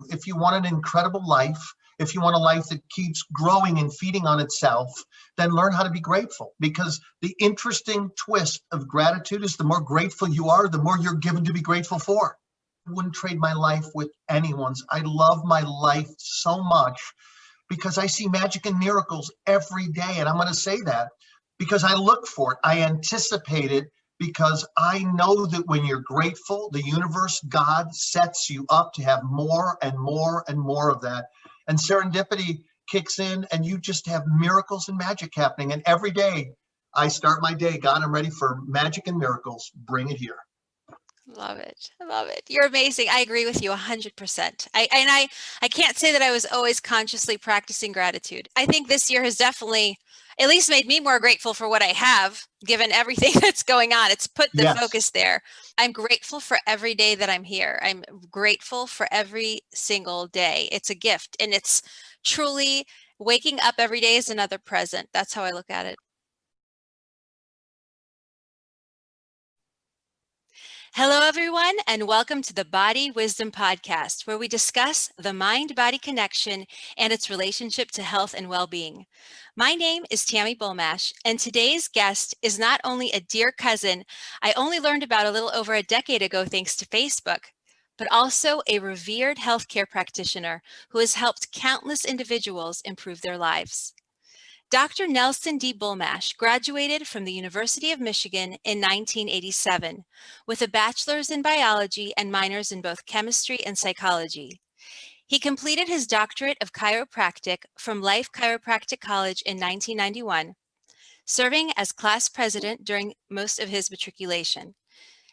If you want an incredible life, if you want a life that keeps growing and feeding on itself, then learn how to be grateful. Because the interesting twist of gratitude is the more grateful you are, the more you're given to be grateful for. I wouldn't trade my life with anyone's. I love my life so much because I see magic and miracles every day. And I'm going to say that because I look for it. I anticipate it because I know that when you're grateful, the universe, God, sets you up to have more and more and more of that. And serendipity kicks in and you just have miracles and magic happening. And every day I start my day, God, I'm ready for magic and miracles. Bring it here. Love it. I love it. You're amazing. I agree with you 100%. I can't say that I was always consciously practicing gratitude. I think this year has definitely at least made me more grateful for what I have, given everything that's going on. It's put the focus there. I'm grateful for every day that I'm here. I'm grateful for every single day. It's a gift, and it's truly waking up every day is another present. That's how I look at it. Hello, everyone, and welcome to the Body Wisdom Podcast, where we discuss the mind-body connection and its relationship to health and well-being. My name is Tami Bulmash, and today's guest is not only a dear cousin I only learned about a little over a decade ago thanks to Facebook, but also a revered healthcare practitioner who has helped countless individuals improve their lives. Dr. Nelson D. Bulmash graduated from the University of Michigan in 1987 with a bachelor's in biology and minors in both chemistry and psychology. He completed his doctorate of chiropractic from Life Chiropractic College in 1991, serving as class president during most of his matriculation.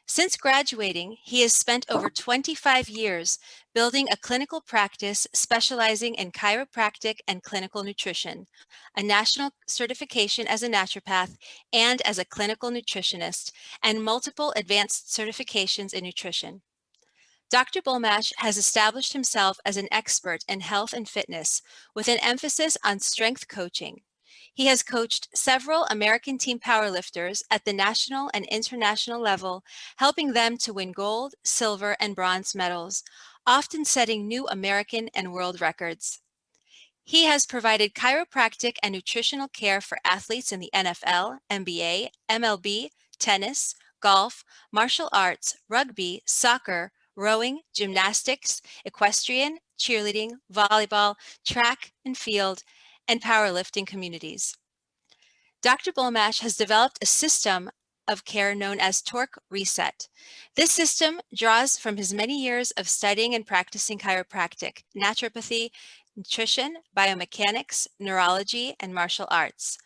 Since graduating, he has spent over 25 years building a clinical practice specializing in chiropractic and clinical nutrition, a national certification as a naturopath and as a clinical nutritionist, and multiple advanced certifications in nutrition. Dr. Bulmash has established himself as an expert in health and fitness with an emphasis on strength coaching. He has coached several American team powerlifters at the national and international level, helping them to win gold, silver, and bronze medals, often setting new American and world records. He has provided chiropractic and nutritional care for athletes in the NFL, NBA, MLB, tennis, golf, martial arts, rugby, soccer, rowing, gymnastics, equestrian, cheerleading, volleyball, track and field, and powerlifting communities. Dr. Bulmash has developed a system of care known as Torque Reset. This system draws from his many years of studying and practicing chiropractic, naturopathy, nutrition, biomechanics, neurology, and martial arts.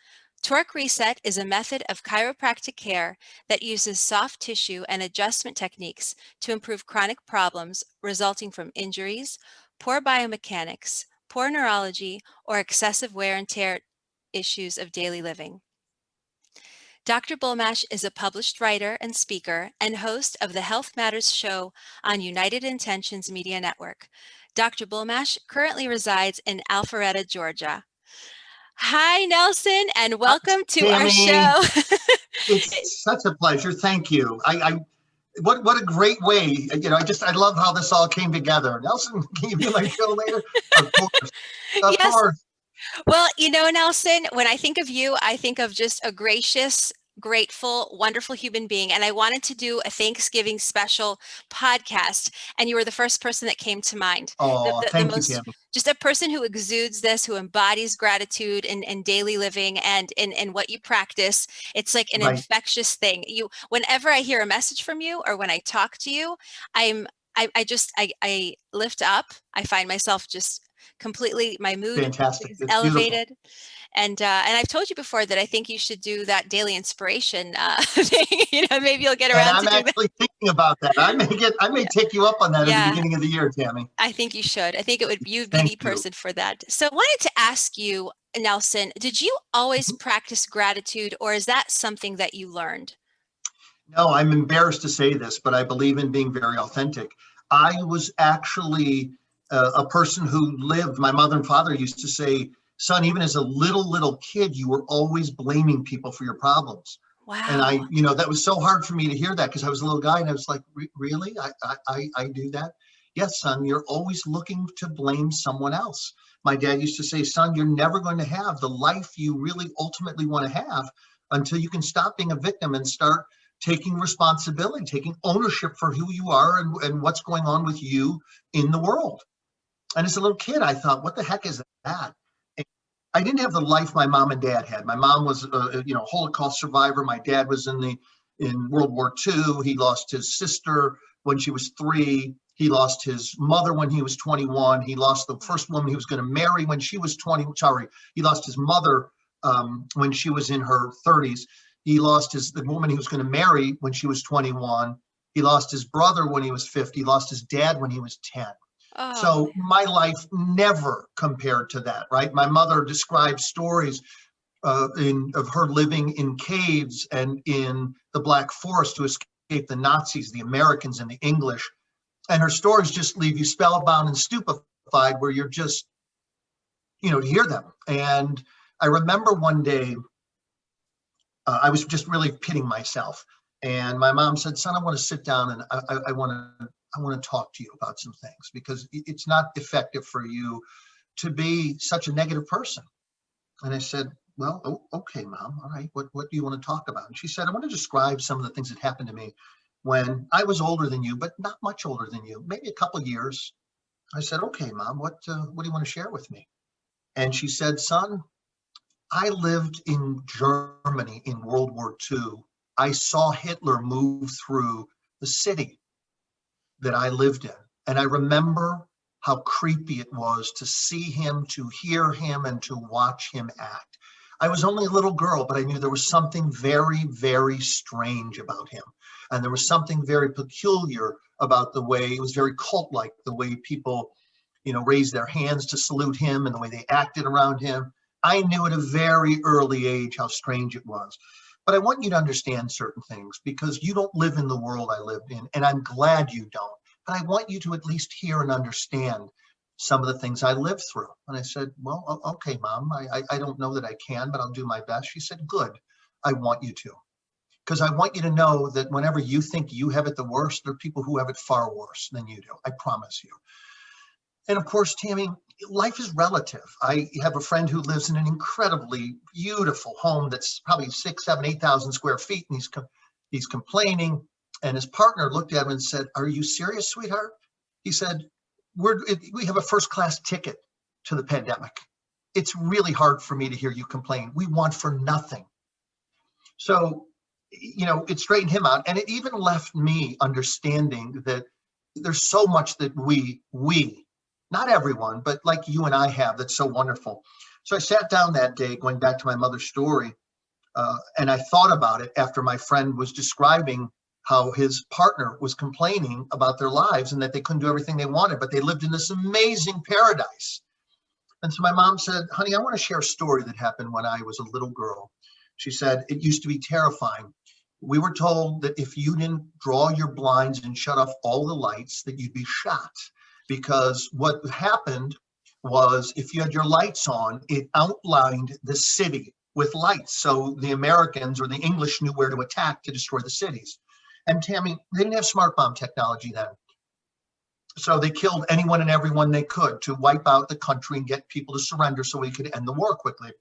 Torque Reset is a method of chiropractic care that uses soft tissue and adjustment techniques to improve chronic problems resulting from injuries, poor biomechanics, poor neurology, or excessive wear and tear issues of daily living. Dr. Bulmash is a published writer and speaker and host of the Health Matters show on United Intentions Media Network. Dr. Bulmash currently resides in Alpharetta, Georgia. Hi, Nelson, and welcome to Tami, our show. It's such a pleasure. Thank you. What a great way. I love how this all came together. Nelson, can you be on my show later? Of course. Of course. Well, Nelson, when I think of you, I think of just a gracious, grateful, wonderful human being. And I wanted to do a Thanksgiving special podcast, and you were the first person that came to mind. Oh, thank you, Tami. Just a person who exudes this, who embodies gratitude in daily living and in what you practice. It's like an infectious thing. Whenever I hear a message from you or when I talk to you, I lift up. I find myself just completely, my mood is elevated. Beautiful. And I've told you before that I think you should do that daily inspiration thing. Maybe you'll get around to do that. I'm actually thinking about that. I may take you up on that at the beginning of the year, Tami. I think you should. I think you'd be the person for that. So I wanted to ask you, Nelson, did you always practice gratitude, or is that something that you learned? No, I'm embarrassed to say this, but I believe in being very authentic. I was actually a person who lived, my mother and father used to say, son, even as a little kid, you were always blaming people for your problems. Wow. And that was so hard for me to hear that because I was a little guy and I was like, really? I do that? yes, son, you're always looking to blame someone else. My dad used to say, son, you're never going to have the life you really ultimately want to have until you can stop being a victim and start taking responsibility, taking ownership for who you are and what's going on with you in the world. And as a little kid, I thought, what the heck is that? I didn't have the life my mom and dad had. My mom was a Holocaust survivor. My dad was in World War II. He lost his sister when she was 3. He lost his mother when he was 21. He lost the first woman he was going to marry when she was 20. Sorry, he lost his mother when she was in her 30s. He lost the woman he was going to marry when she was 21. He lost his brother when he was 50. He lost his dad when he was 10. Oh. So my life never compared to that, right? My mother described stories of her living in caves and in the Black Forest to escape the Nazis, the Americans, and the English. And her stories just leave you spellbound and stupefied, where you're just, to hear them. And I remember one day, I was just really pitting myself. And my mom said, son, I want to sit down and I want to talk to you about some things, because it's not effective for you to be such a negative person. And I said, well, okay, Mom. All right. What do you want to talk about? And she said, I want to describe some of the things that happened to me when I was older than you, but not much older than you, maybe a couple of years. I said, okay, Mom, what do you want to share with me? And she said, son, I lived in Germany in World War II. I saw Hitler move through the city that I lived in. And I remember how creepy it was to see him, to hear him, and to watch him act. I was only a little girl, but I knew there was something very, very strange about him. And there was something very peculiar about the way, it was very cult-like, the way people, raised their hands to salute him and the way they acted around him. I knew at a very early age how strange it was. But I want you to understand certain things, because you don't live in the world I lived in, and I'm glad you don't. But I want you to at least hear and understand some of the things I lived through. And I said, well, okay, Mom, I don't know that I can, but I'll do my best. She said, good, I want you to. Because I want you to know that whenever you think you have it the worst, there are people who have it far worse than you do. I promise you. And of course, Tami, life is relative. I have a friend who lives in an incredibly beautiful home that's probably 6,000, 7,000, 8,000 square feet, and he's complaining. And his partner looked at him and said, are you serious, sweetheart? He said, we have a first-class ticket to the pandemic. It's really hard for me to hear you complain. We want for nothing. So, it straightened him out. And it even left me understanding that there's so much that we, not everyone, but like you and I have, that's so wonderful. So I sat down that day, going back to my mother's story, and I thought about it after my friend was describing how his partner was complaining about their lives and that they couldn't do everything they wanted, but they lived in this amazing paradise. And so my mom said, honey, I want to share a story that happened when I was a little girl. She said, it used to be terrifying. We were told that if you didn't draw your blinds and shut off all the lights, that you'd be shot. Because what happened was, if you had your lights on, it outlined the city with lights. So the Americans or the English knew where to attack to destroy the cities. And Tami, they didn't have smart bomb technology then. So they killed anyone and everyone they could to wipe out the country and get people to surrender so we could end the war quickly.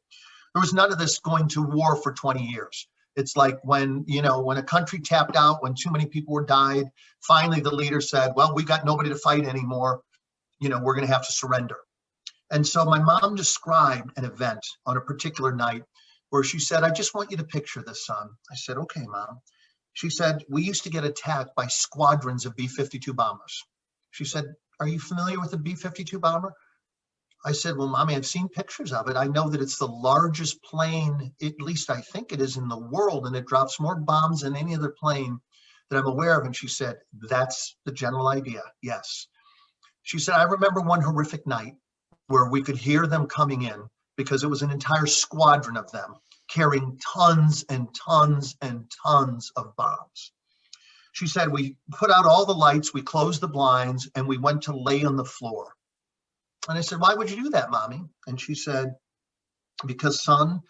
There was none of this going to war for 20 years. It's like when a country tapped out, when too many people were died, finally the leader said, well, we got nobody to fight anymore. We're going to have to surrender. And so my mom described an event on a particular night where she said, I just want you to picture this, son. I said, okay, Mom. She said, we used to get attacked by squadrons of B-52 bombers. She said, are you familiar with the B-52 bomber? I said, well, Mommy, I've seen pictures of it. I know that it's the largest plane, at least I think it is, in the world, and it drops more bombs than any other plane that I'm aware of. And she said, that's the general idea. Yes. She said, I remember one horrific night where we could hear them coming in, because it was an entire squadron of them carrying tons and tons and tons of bombs. She said, we put out all the lights, we closed the blinds, and we went to lay on the floor. And I said, why would you do that, Mommy? And she said, because, son,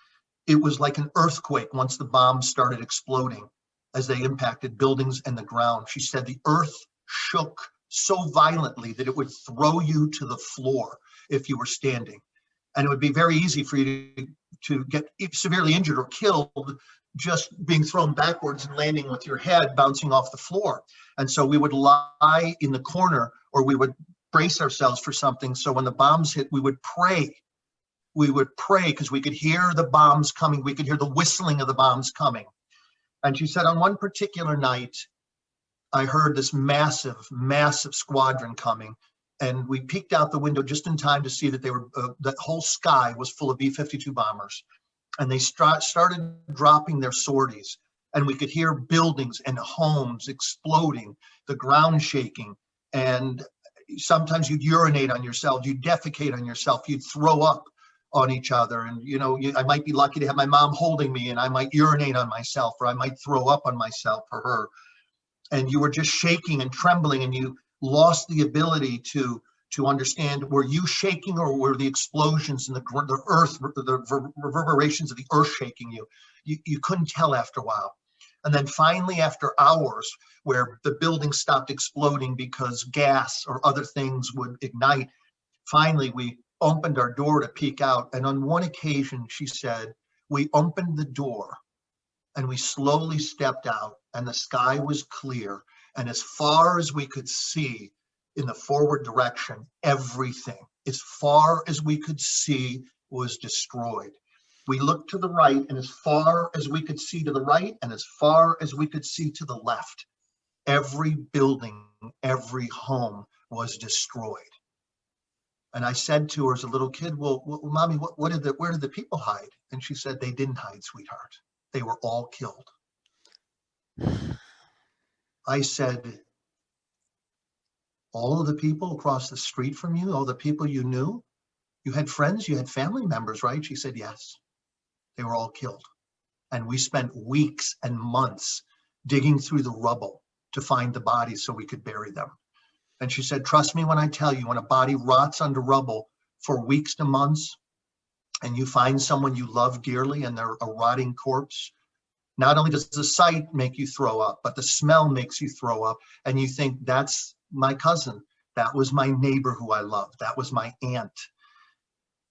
it was like an earthquake once the bombs started exploding as they impacted buildings and the ground. She said the earth shook so violently that it would throw you to the floor if you were standing. And it would be very easy for you to get severely injured or killed just being thrown backwards and landing with your head bouncing off the floor. And so we would lie in the corner, or we would brace ourselves for something. So when the bombs hit, we would pray. We would pray because we could hear the bombs coming. We could hear the whistling of the bombs coming. And she said on one particular night, I heard this massive, massive squadron coming. And we peeked out the window just in time to see that that whole sky was full of B-52 bombers. And they started dropping their sorties. And we could hear buildings and homes exploding, the ground shaking. And sometimes you'd urinate on yourself, you'd defecate on yourself, you'd throw up on each other. And, I might be lucky to have my mom holding me, and I might urinate on myself, or I might throw up on myself or her. And you were just shaking and trembling, and you lost the ability to understand, were you shaking, or were the explosions and the earth, the reverberations of the earth shaking you? You couldn't tell after a while. And then finally, after hours where the building stopped exploding because gas or other things would ignite, finally we opened our door to peek out. And on one occasion, she said, we opened the door and we slowly stepped out, and the sky was clear. And as far as we could see in the forward direction, everything, as far as we could see, was destroyed. We looked to the right, and as far as we could see to the right, and as far as we could see to the left, every building, every home was destroyed. And I said to her as a little kid, well, Mommy, where did the people hide? And she said, they didn't hide, sweetheart. They were all killed. I said, all of the people across the street from you, all the people you knew, you had friends, you had family members, right? She said, yes, they were all killed. And we spent weeks and months digging through the rubble to find the bodies so we could bury them. And she said, trust me when I tell you, when a body rots under rubble for weeks to months, and you find someone you love dearly and they're a rotting corpse, not only does the sight make you throw up, but the smell makes you throw up. And you think, that's my cousin. That was my neighbor who I loved. That was my aunt.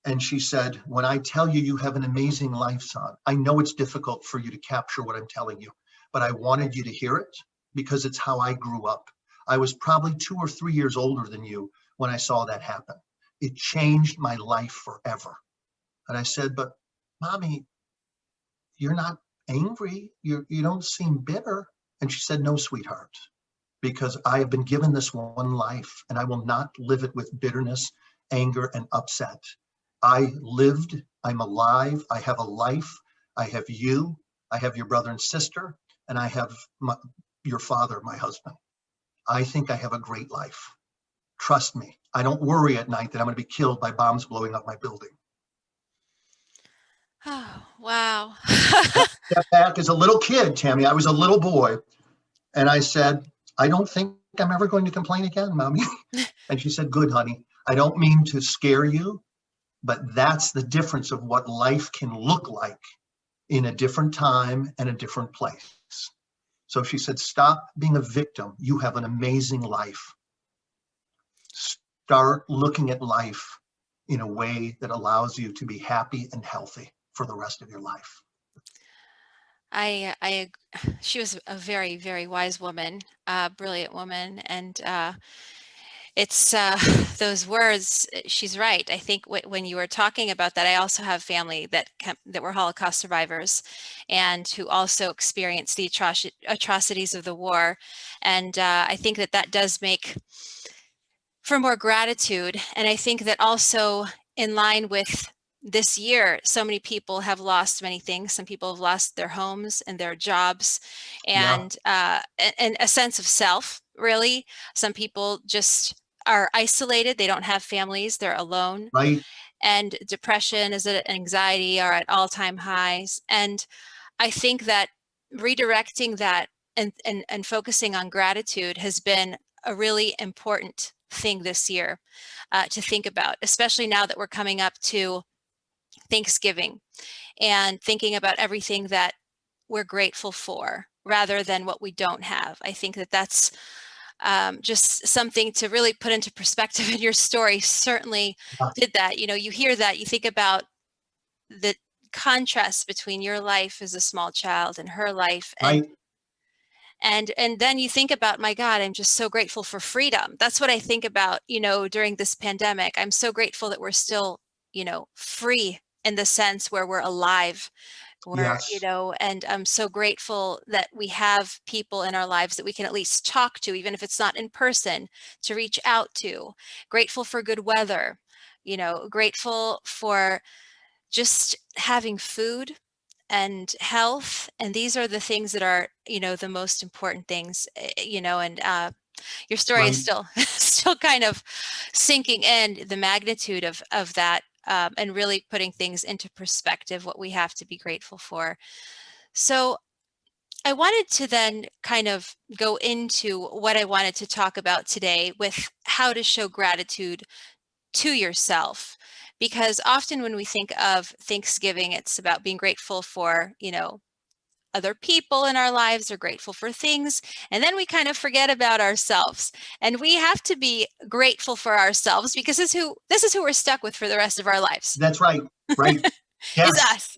And she said, when I tell you, you have an amazing life, son, I know it's difficult for you to capture what I'm telling you, but I wanted you to hear it because it's how I grew up. I was probably 2 or 3 years older than you when I saw that happen. It changed my life forever. And I said, but Mommy, you're not angry. You don't seem bitter. And she said, no, sweetheart, because I have been given this one life and I will not live it with bitterness, anger, and upset. I lived, I'm alive, I have a life, I have you, I have your brother and sister, and I have your father, my husband. I think I have a great life. Trust me, I don't worry at night that I'm going to be killed by bombs blowing up my building. Oh, wow. I stepped back as a little kid, Tammy. I was a little boy. And I said, I don't think I'm ever going to complain again, Mommy. And she said, good, honey. I don't mean to scare you, but that's the difference of what life can look like in a different time and a different place. So she said, stop being a victim. You have an amazing life. Start looking at life in a way that allows you to be happy and healthy for the rest of your life. She was a very, very wise woman, brilliant woman. And it's those words, she's right. I think when you were talking about that, I also have family that were Holocaust survivors and who also experienced the atrocities of the war. And I think that does make for more gratitude. And I think that also in line with this year, so many people have lost many things. Some people have lost their homes and their jobs and a sense of self, really. Some people just are isolated. They don't have families. They're alone. Right. And depression and anxiety are at all-time highs. And I think that redirecting that and focusing on gratitude has been a really important thing this year to think about, especially now that we're coming up to Thanksgiving and thinking about everything that we're grateful for rather than what we don't have. I think that's just something to really put into perspective. And your story certainly did that. You hear that, you think about the contrast between your life as a small child and her life, Right. and then you think about, my God, I'm just so grateful for freedom. That's what I think about, during this pandemic. I'm so grateful that we're still, free in the sense where we're alive. Yes. And I'm so grateful that we have people in our lives that we can at least talk to, even if it's not in person, to reach out to. Grateful for good weather, grateful for just having food and health. And these are the things that are, the most important things, and your story is Right. still kind of sinking in, the magnitude of that, and really putting things into perspective, what we have to be grateful for. So I wanted to then kind of go into what I wanted to talk about today with how to show gratitude to yourself. Because often when we think of Thanksgiving, it's about being grateful for, other people in our lives, are grateful for things, and then we kind of forget about ourselves. And we have to be grateful for ourselves, because this is who we're stuck with for the rest of our lives. That's right. Right. Is Yes. us.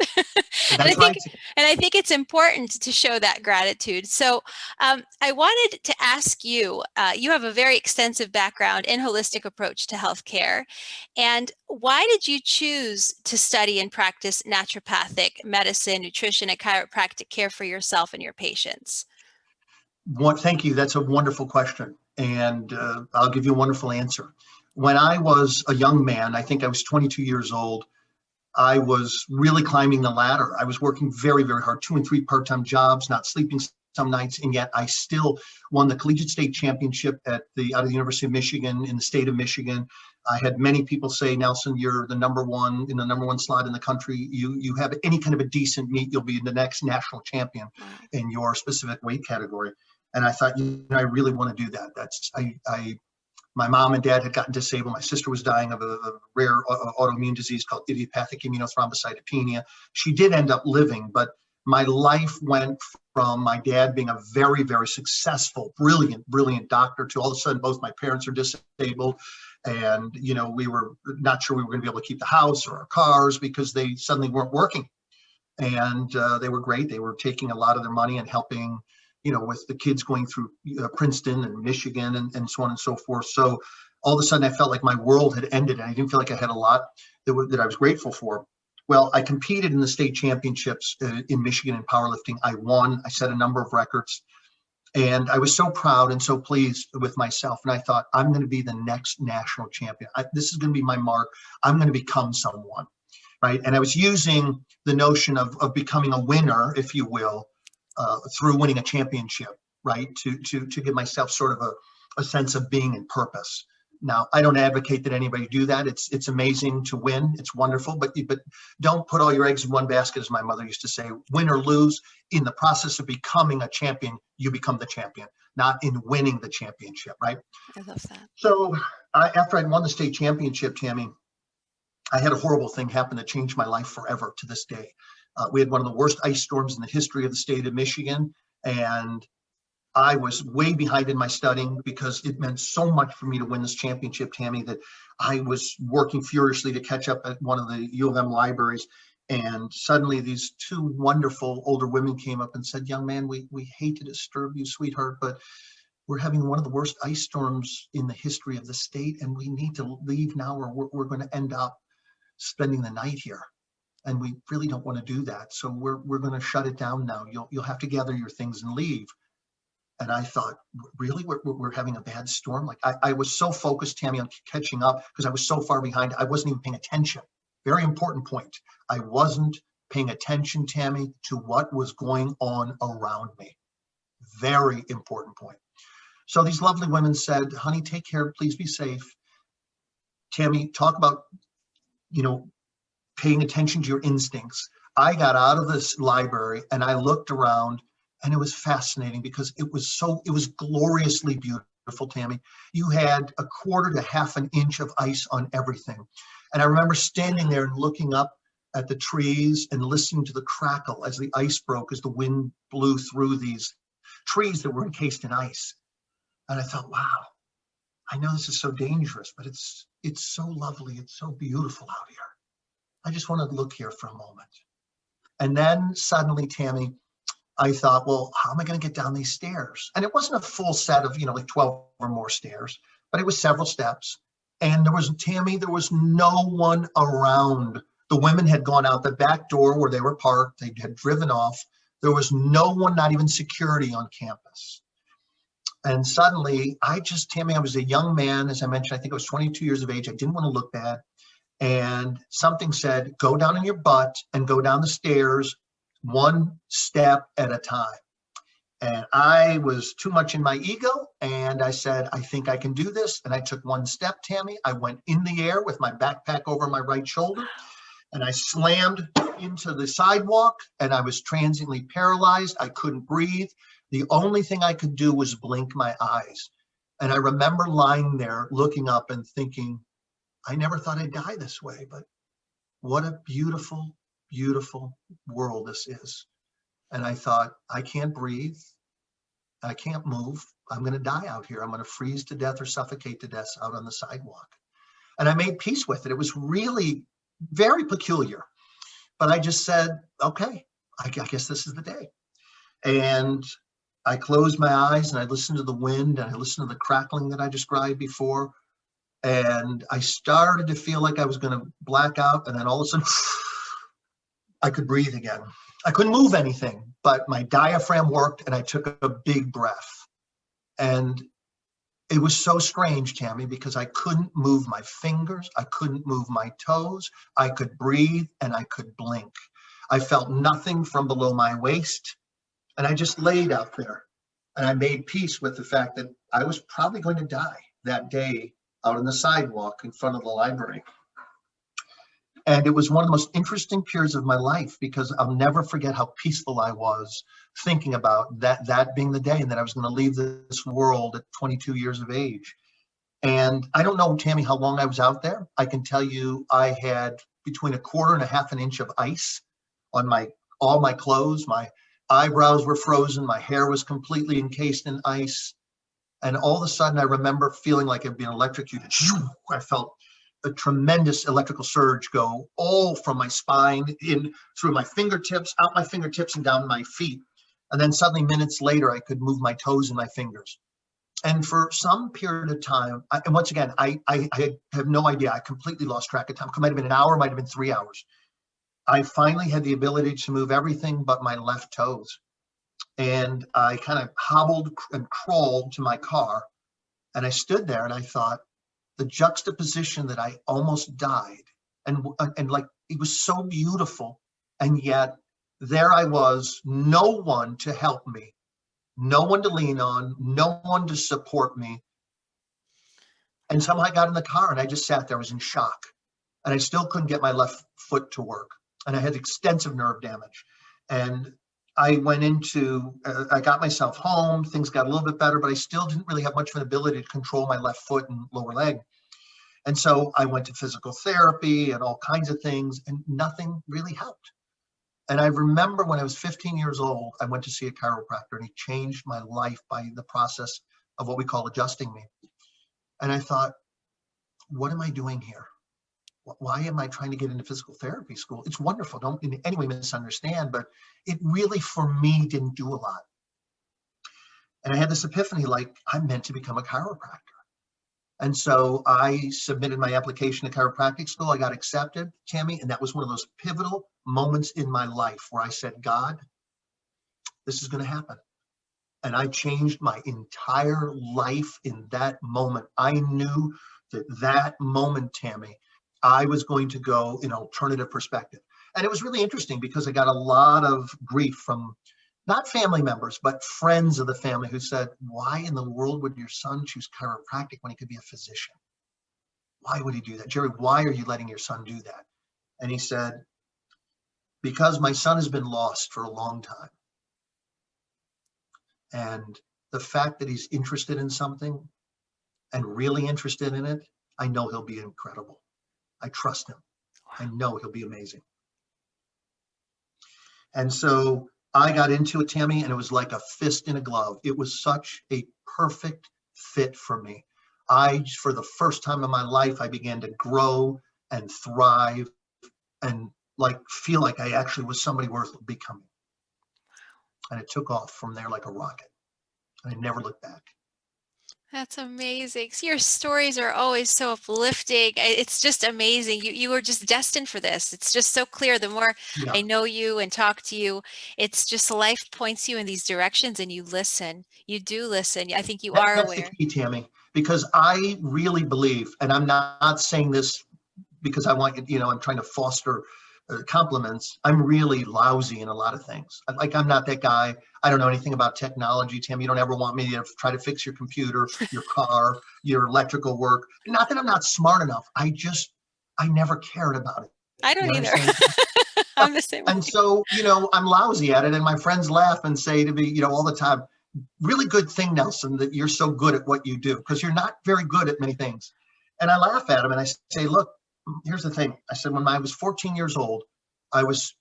and I That's think right. and I think it's important to show that gratitude. So I wanted to ask you, you have a very extensive background in holistic approach to healthcare. And why did you choose to study and practice naturopathic medicine, nutrition, and chiropractic care for yourself and your patients? Thank you. That's a wonderful question. And I'll give you a wonderful answer. When I was a young man, I think I was 22 years old, I was really climbing the ladder. I was working very, very hard, 2 and 3 part-time jobs, not sleeping some nights, and yet I still won the collegiate state championship out of the University of Michigan in the state of Michigan. I had many people say, Nelson, you're the number one in the number one slot in the country. You have any kind of a decent meet, you'll be the next national champion in your specific weight category. And I thought, I really want to do that. My mom and dad had gotten disabled. My sister was dying of a rare autoimmune disease called idiopathic immunothrombocytopenia. She did end up living, but my life went from my dad being a very, very successful, brilliant doctor to all of a sudden both my parents are disabled. And, we were not sure we were going to be able to keep the house or our cars because they suddenly weren't working. And they were great. They were taking a lot of their money and helping, with the kids going through Princeton and Michigan and so on and so forth. So all of a sudden I felt like my world had ended and I didn't feel like I had a lot that I was grateful for. Well, I competed in the state championships in Michigan in powerlifting. I won. I set a number of records. And I was so proud and so pleased with myself. And I thought, I'm going to be the next national champion. This is going to be my mark. I'm going to become someone, right? And I was using the notion of becoming a winner, if you will, through winning a championship, right? To give myself sort of a sense of being and purpose. Now, I don't advocate that anybody do that. It's amazing to win. It's wonderful, but don't put all your eggs in one basket, as my mother used to say. Win or lose, in the process of becoming a champion, you become the champion, not in winning the championship, right? I love that. So after I won the state championship, Tami, I had a horrible thing happen that changed my life forever to this day. We had one of the worst ice storms in the history of the state of Michigan, and I was way behind in my studying because it meant so much for me to win this championship, Tami, that I was working furiously to catch up at one of the U of M libraries. And suddenly these two wonderful older women came up and said, young man, we hate to disturb you, sweetheart, but we're having one of the worst ice storms in the history of the state, and we need to leave now or we're going to end up spending the night here. And we really don't want to do that. So we're going to shut it down now. You'll have to gather your things and leave. And I thought, really, we're having a bad storm? Like I was so focused, Tami, on catching up because I was so far behind. I wasn't even paying attention. Very important point. I wasn't paying attention, Tami, to what was going on around me. Very important point. So these lovely women said, honey, take care. Please be safe. Tami, talk about, paying attention to your instincts. I got out of this library and I looked around, and it was fascinating because it was gloriously beautiful, Tami. You had a quarter to half an inch of ice on everything. And I remember standing there and looking up at the trees and listening to the crackle as the ice broke, as the wind blew through these trees that were encased in ice. And I thought, wow, I know this is so dangerous, but it's so lovely. It's so beautiful out here. I just want to look here for a moment. And then suddenly, Tami, I thought, well, how am I going to get down these stairs? And it wasn't a full set of, like 12 or more stairs, but it was several steps. And there was no one around. The women had gone out the back door where they were parked. They had driven off. There was no one, not even security on campus. And suddenly, Tami, I was a young man, as I mentioned, I think I was 22 years of age. I didn't want to look bad. And something said, go down on your butt and go down the stairs one step at a time. And I was too much in my ego. And I said, I think I can do this. And I took one step, Tami. I went in the air with my backpack over my right shoulder. And I slammed into the sidewalk. And I was transiently paralyzed. I couldn't breathe. The only thing I could do was blink my eyes. And I remember lying there looking up and thinking, I never thought I'd die this way, but what a beautiful, beautiful world this is. And I thought, I can't breathe. I can't move. I'm going to die out here. I'm going to freeze to death or suffocate to death out on the sidewalk. And I made peace with it. It was really very peculiar. But I just said, okay, I guess this is the day. And I closed my eyes and I listened to the wind and I listened to the crackling that I described before. And I started to feel like I was going to black out. And then all of a sudden, I could breathe again. I couldn't move anything, but my diaphragm worked and I took a big breath. And it was so strange, Tami, because I couldn't move my fingers. I couldn't move my toes. I could breathe and I could blink. I felt nothing from below my waist. And I just laid out there. And I made peace with the fact that I was probably going to die that day out on the sidewalk in front of the library. And it was one of the most interesting periods of my life because I'll never forget how peaceful I was thinking about that being the day and that I was going to leave this world at 22 years of age. And I don't know, Tami, how long I was out there. I can tell you I had between a quarter and a half an inch of ice on all my clothes. My eyebrows were frozen. My hair was completely encased in ice. And all of a sudden, I remember feeling like I'd been electrocuted. I felt a tremendous electrical surge go all from my spine in through my fingertips, out my fingertips and down my feet. And then suddenly minutes later, I could move my toes and my fingers. And for some period of time, and once again, I have no idea. I completely lost track of time. It might have been an hour, might have been 3 hours. I finally had the ability to move everything but my left toes. And I kind of hobbled and crawled to my car. And I stood there and I thought, the juxtaposition that I almost died. And like, it was so beautiful. And yet there I was, no one to help me, no one to lean on, no one to support me. And somehow I got in the car and I just sat there, I was in shock. And I still couldn't get my left foot to work. And I had extensive nerve damage. And I went I got myself home, things got a little bit better, but I still didn't really have much of an ability to control my left foot and lower leg. And so I went to physical therapy and all kinds of things, and nothing really helped. And I remember when I was 15 years old, I went to see a chiropractor and he changed my life by the process of what we call adjusting me. And I thought, what am I doing here? Why am I trying to get into physical therapy school? It's wonderful. Don't in any way misunderstand, but it really, for me, didn't do a lot. And I had this epiphany, like, I'm meant to become a chiropractor. And so I submitted my application to chiropractic school. I got accepted, Tami, and that was one of those pivotal moments in my life where I said, God, this is going to happen. And I changed my entire life in that moment. I knew that moment, Tami, I was going to go in an alternative perspective. And it was really interesting because I got a lot of grief from not family members, but friends of the family who said, why in the world would your son choose chiropractic when he could be a physician? Why would he do that? Jerry, why are you letting your son do that? And he said, because my son has been lost for a long time. And the fact that he's interested in something and really interested in it, I know he'll be incredible. I trust him. I know he'll be amazing. And so I got into it, Tami, and it was like a fist in a glove. It was such a perfect fit for me. For the first time in my life, I began to grow and thrive and feel like I actually was somebody worth becoming. And it took off from there like a rocket. And I never looked back. That's amazing. So your stories are always so uplifting. It's just amazing. You were just destined for this. It's just so clear. The more Yeah. I know you and talk to you, it's just life points you in these directions and you listen. You do listen. I think you are That's the aware. key, Tammy, because I really believe, and I'm not saying this because I want, I'm trying to foster compliments. I'm really lousy in a lot of things. I'm not that guy. I don't know anything about technology, Tim. You don't ever want me to try to fix your computer, your car, your electrical work. Not that I'm not smart enough. I never cared about it. I don't either. I'm the same way. And so, I'm lousy at it. And my friends laugh and say to me, all the time, really good thing, Nelson, that you're so good at what you do, because you're not very good at many things. And I laugh at them and I say, look, here's the thing. I said, when I was 14 years old, I was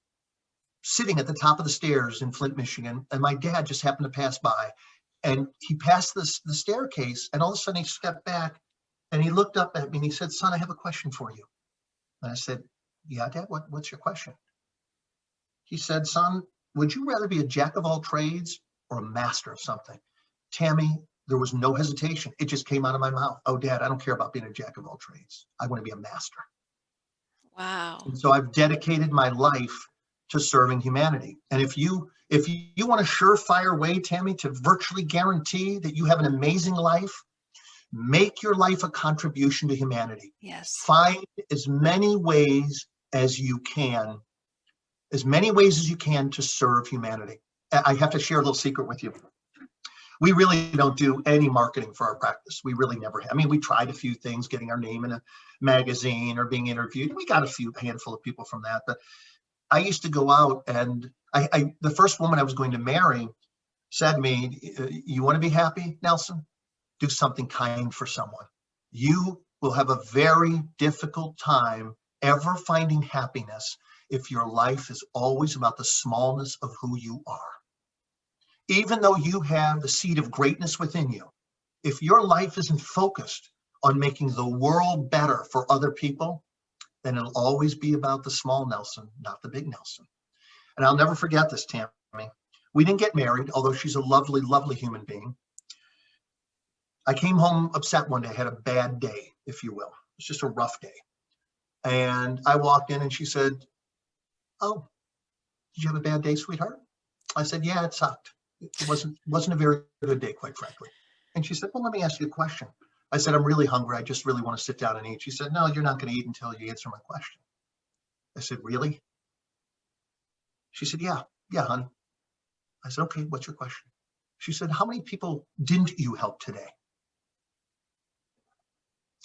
sitting at the top of the stairs in Flint, Michigan, and my dad just happened to pass by. And he passed the staircase, and all of a sudden he stepped back and he looked up at me and he said, son, I have a question for you. And I said, yeah, Dad, what's your question? He said, son, would you rather be a jack of all trades or a master of something? Tammy, there was no hesitation. It just came out of my mouth. Oh, Dad, I don't care about being a jack of all trades. I want to be a master. Wow. And so I've dedicated my life to serving humanity. And if you want a surefire way, Tammy, to virtually guarantee that you have an amazing life, make your life a contribution to humanity. Yes. Find as many ways as you can to serve humanity. I have to share a little secret with you. We really don't do any marketing for our practice. We really never have. I mean, we tried a few things, getting our name in a magazine or being interviewed. We got a handful of people from that. But I used to go out, and the first woman I was going to marry said to me, you want to be happy, Nelson? Do something kind for someone. You will have a very difficult time ever finding happiness if your life is always about the smallness of who you are. Even though you have the seed of greatness within you, if your life isn't focused on making the world better for other people, then it'll always be about the small Nelson, not the big Nelson. And I'll never forget this, Tammy. We didn't get married, although she's a lovely, lovely human being. I came home upset one day. I had a bad day, if you will. It was just a rough day. And I walked in and she said, oh, did you have a bad day, sweetheart? I said, yeah, it sucked. It wasn't a very good day, quite frankly. And she said, well, let me ask you a question. I said, I'm really hungry. I just really want to sit down and eat. She said, no, you're not going to eat until you answer my question. I said, really? She said, yeah, honey. I said, okay, what's your question? She said, how many people didn't you help today?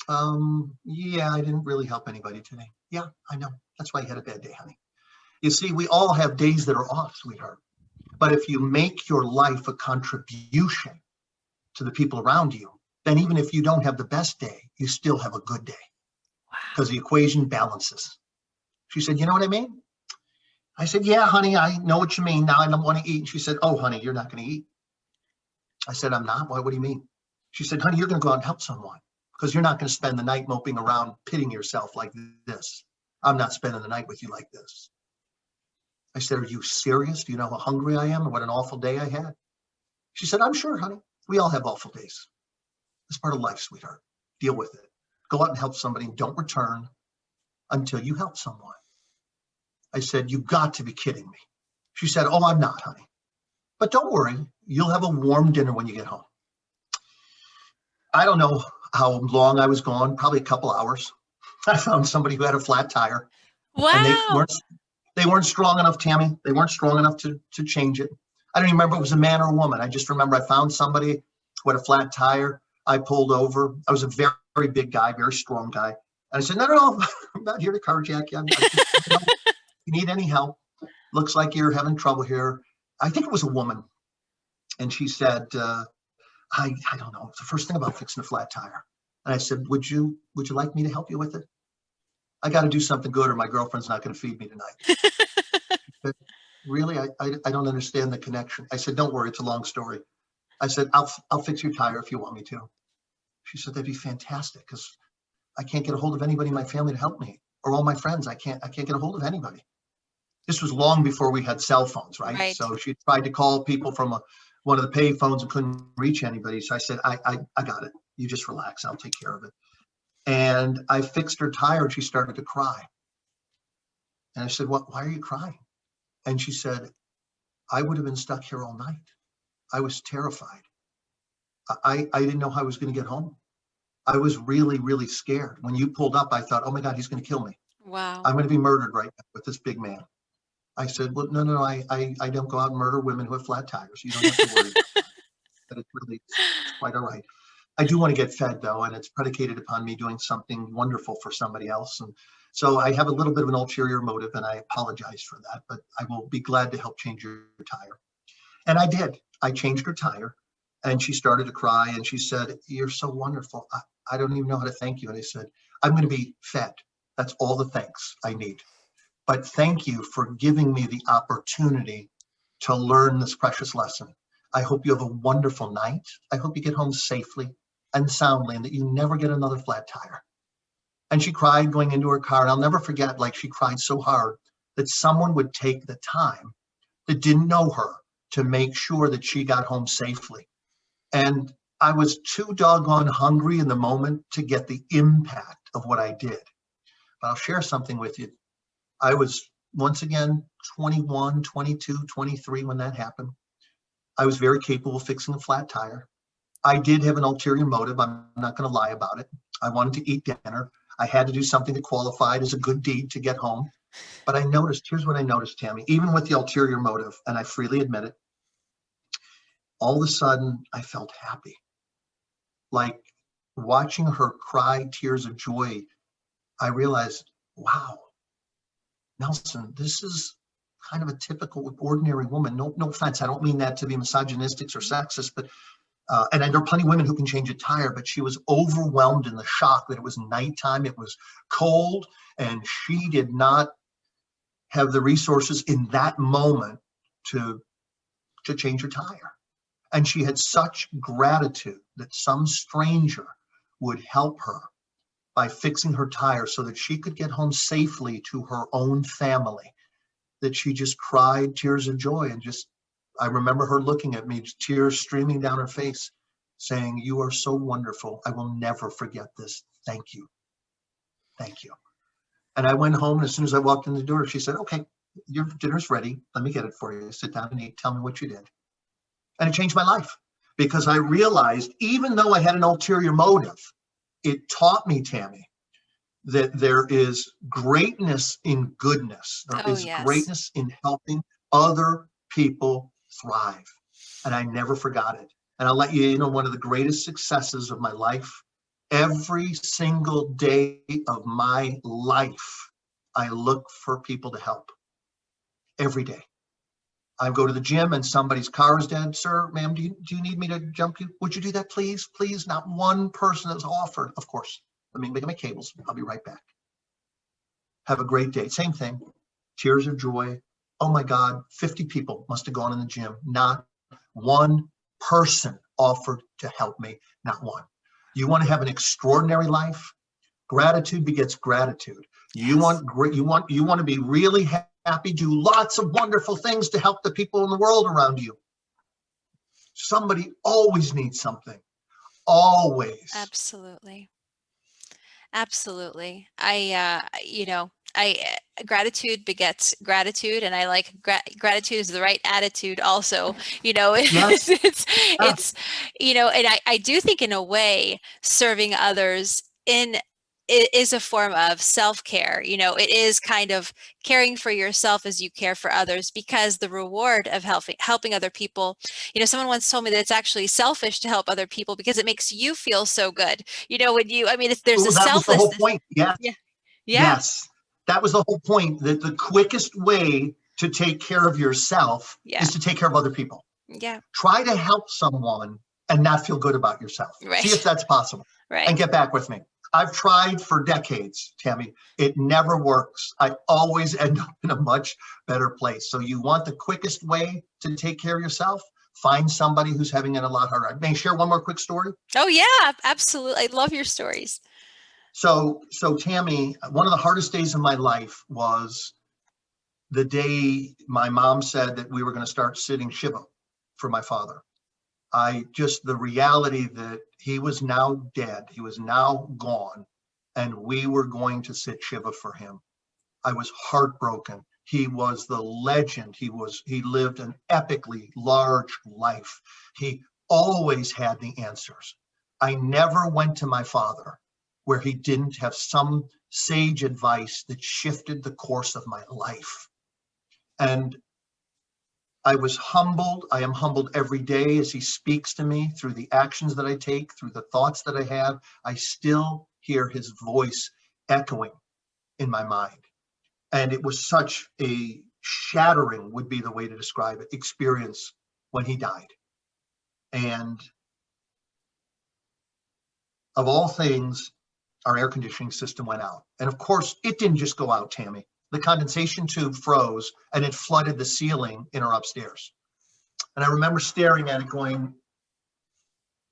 Yeah, I didn't really help anybody today. Yeah, I know. That's why you had a bad day, honey. You see, we all have days that are off, sweetheart. But if you make your life a contribution to the people around you, then even if you don't have the best day, you still have a good day. Wow. Because the equation balances. She said, you know what I mean? I said, yeah, honey, I know what you mean. Now I don't want to eat. And she said, oh, honey, you're not going to eat. I said, I'm not. Why? What do you mean? She said, honey, you're going to go out and help someone, because you're not going to spend the night moping around, pitting yourself like this. I'm not spending the night with you like this. I said, are you serious? Do you know how hungry I am and what an awful day I had? She said, I'm sure, honey. We all have awful days. It's part of life, sweetheart. Deal with it. Go out and help somebody and don't return until you help someone. I said, you got to be kidding me. She said, oh, I'm not, honey. But don't worry. You'll have a warm dinner when you get home. I don't know how long I was gone, probably a couple hours. I found somebody who had a flat tire. Wow. And they weren't strong enough, Tammy. They weren't strong enough to change it. I don't even remember if it was a man or a woman. I just remember I found somebody who had a flat tire. I pulled over. I was a very, very big guy, very strong guy. And I said, no, I'm not here to carjack you. If you need any help, looks like you're having trouble here. I think it was a woman. And she said, I don't know. It's the first thing about fixing a flat tire. And I said, would you like me to help you with it? I got to do something good or my girlfriend's not going to feed me tonight. But really, I don't understand the connection. I said, don't worry, it's a long story. I said, I'll fix your tire if you want me to. She said, that'd be fantastic, because I can't get a hold of anybody in my family to help me, or all my friends. I can't get a hold of anybody. This was long before we had cell phones, right? Right. So she tried to call people from one of the pay phones and couldn't reach anybody. So I said, I got it. You just relax. I'll take care of it. And I fixed her tire and she started to cry. And I said, why are you crying? And she said, I would have been stuck here all night. I was terrified. I didn't know how I was going to get home. I was really, really scared. When you pulled up, I thought, oh my God, he's going to kill me. Wow. I'm going to be murdered right now with this big man. I said, well, no, I don't go out and murder women who have flat tires. You don't have to worry about that. But it's quite all right. I do want to get fed, though, and it's predicated upon me doing something wonderful for somebody else. And so I have a little bit of an ulterior motive, and I apologize for that, but I will be glad to help change your tire. And I did. I changed her tire, and she started to cry, and she said, you're so wonderful. I don't even know how to thank you. And I said, I'm going to be fed. That's all the thanks I need. But thank you for giving me the opportunity to learn this precious lesson. I hope you have a wonderful night. I hope you get home safely and soundly, and that you never get another flat tire. And she cried going into her car. And I'll never forget, like, she cried so hard that someone would take the time that didn't know her to make sure that she got home safely. And I was too doggone hungry in the moment to get the impact of what I did. But I'll share something with you. I was, once again, 21, 22, 23 when that happened. I was very capable of fixing a flat tire. I did have an ulterior motive. I'm not going to lie about it. I wanted to eat dinner. I had to do something that qualified as a good deed to get home. But I noticed, here's what I noticed, Tami, even with the ulterior motive, and I freely admit it, all of a sudden I felt happy. Like watching her cry tears of joy, I realized, wow, Nelson, this is kind of a typical ordinary woman. No offense. I don't mean that to be misogynistic or sexist, but and there are plenty of women who can change a tire, but she was overwhelmed in the shock that it was nighttime, it was cold, and she did not have the resources in that moment to change her tire. And she had such gratitude that some stranger would help her by fixing her tire so that she could get home safely to her own family, that she just cried tears of joy. And just, I remember her looking at me, tears streaming down her face, saying, you are so wonderful. I will never forget this. Thank you. Thank you. And I went home, and as soon as I walked in the door, she said, okay, your dinner's ready. Let me get it for you. Sit down and eat. Tell me what you did. And it changed my life, because I realized, even though I had an ulterior motive, it taught me, Tami, that there is greatness in goodness. There is greatness in helping other people thrive. And I never forgot it. And I'll let you know, one of the greatest successes of my life, every single day of my life, I look for people to help. Every day. I go to the gym and somebody's car is dead. Sir, ma'am, do you need me to jump you? Would you do that, please? Please. Not one person has offered. Of course. Let me make my cables. I'll be right back. Have a great day. Same thing. Tears of joy. Oh my God, 50 people must have gone in the gym. Not one person offered to help me. Not one. You want to have an extraordinary life? Gratitude begets gratitude. You want great. You want to be really happy. Do lots of wonderful things to help the people in the world around you. Somebody always needs something. Always. Absolutely. Absolutely. Gratitude begets gratitude, and I like gratitude is the right attitude also, Yes. it's, and I do think, in a way, serving others is a form of self-care. It is kind of caring for yourself as you care for others, because the reward of helping other people, someone once told me that it's actually selfish to help other people because it makes you feel so good. There's a that was the whole selflessness. point. Yes. Yeah. Yes. That was the whole point, that the quickest way to take care of yourself is to take care of other people. Yeah. Try to help someone and not feel good about yourself. Right. See if that's possible. Right. And get back with me. I've tried for decades, Tami. It never works. I always end up in a much better place. So you want the quickest way to take care of yourself? find somebody who's having it a lot harder. May I share one more quick story? Oh yeah, absolutely. I love your stories. So Tami, one of the hardest days of my life was the day my mom said that we were going to start sitting Shiva for my father. The reality that he was now dead, he was now gone, and we were going to sit Shiva for him. I was heartbroken. He was the legend. He lived an epically large life. He always had the answers. I never went to my father where he didn't have some sage advice that shifted the course of my life. And I was humbled. I am humbled every day as he speaks to me through the actions that I take, through the thoughts that I have. I still hear his voice echoing in my mind. And it was such a shattering, would be the way to describe it, experience when he died. And of all things, our air conditioning system went out. And of course, it didn't just go out, Tami. The condensation tube froze and it flooded the ceiling in our upstairs. And I remember staring at it going,